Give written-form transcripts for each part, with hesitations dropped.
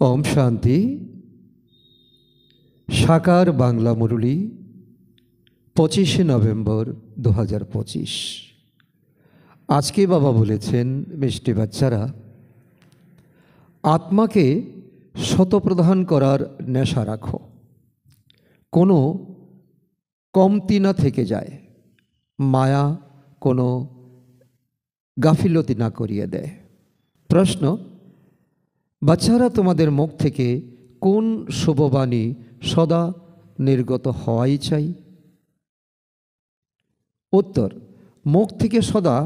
ओम शांति। साकार बांगला मुरली 25 नवेम्बर 2025। आज के बाबा बोलेছেন मिष्टि बाच्चारा आत्माके शतप्रधान करार नेशा राखो, कोनो कमती ना थेके जाए, माया कोनो गाफिलति ना करिए देय। प्रश्न, बाच्चारा तुम्हादेर मुख थेके कोन शुभबाणी सदा निर्गत हवाई चाই? उत्तर, मुख थेके सदा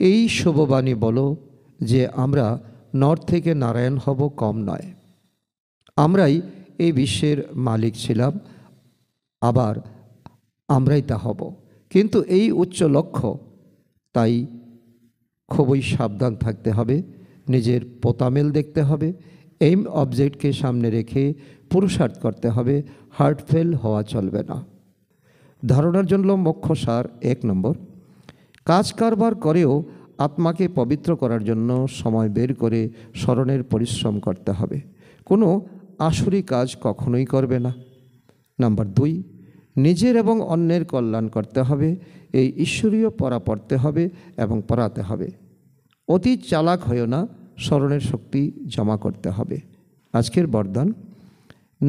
এই শুভবাণী বলো যে আমরা নর থেকে নারায়ণ হব, কম নয়। আমরাই এই বিশ্বের মালিক ছিলাম, আবার আমরাই তা হব, কিন্তু এই উচ্চ লক্ষ্য, তাই খুবই সাবধান থাকতে হবে, নিজের পোতামেল দেখতে হবে, এইম অবজেক্টকে সামনে রেখে পুরুষার্থ করতে হবে, হার্ট ফেল হওয়া চলবে না। ধারণার জন্য মুখ্য সার 1 নম্বর, কাজ কারবার করেও আত্মাকে পবিত্র করার জন্য সময় বের করে স্মরণের পরিশ্রম করতে হবে, কোনো আসুরি কাজ কখনোই করবে না। নাম্বার 2, নিজের এবং অন্যের কল্যাণ করতে হবে, এই ঈশ্বরীয় পড়া পড়তে হবে এবং পড়াতে হবে। অতি চালাক হয়েও না, স্মরণের শক্তি জমা করতে হবে। আজকের বরদান,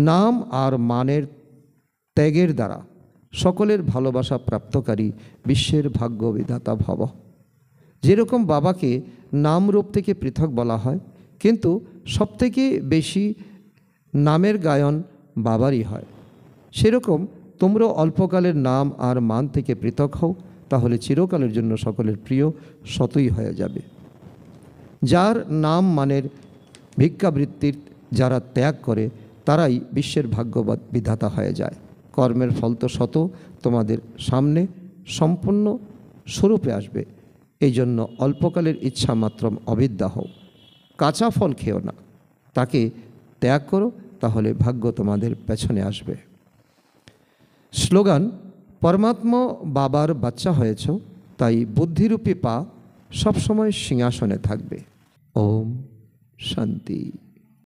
নাম আর মানের ত্যাগের দ্বারা সকলের ভালোবাসা প্রাপ্তকারী বিশ্বের ভাগ্য বিধাতা ভব। যেরকম বাবাকে নাম রূপ থেকে পৃথক বলা হয়, কিন্তু সবথেকে বেশি নামের গায়ন বাবারই হয়, সেরকম তোমরাও অল্পকালের নাম আর মান থেকে পৃথক হও, তাহলে চিরকালের জন্য সকলের প্রিয় সতই হয়ে যাবে। যার নাম মানের ভিক্ষাবৃত্তির যারা ত্যাগ করে, তারাই বিশ্বের ভাগ্যবাদ বিধাতা হয়ে যায়। কর্মের ফল তো শত তোমাদের সামনে সম্পূর্ণ স্বরূপে আসবে, এই জন্য অল্পকালের ইচ্ছা মাত্র অবিদ্যা হও, কাঁচা ফল খেও না, তাকে ত্যাগ করো, তাহলে ভাগ্য তোমাদের পেছনে আসবে। স্লোগান, পরমাত্মা বাবার বাচ্চা হয়েছ, তাই বুদ্ধিরূপী পা সবসময় সিংহাসনে থাকবে। ওম শান্তি।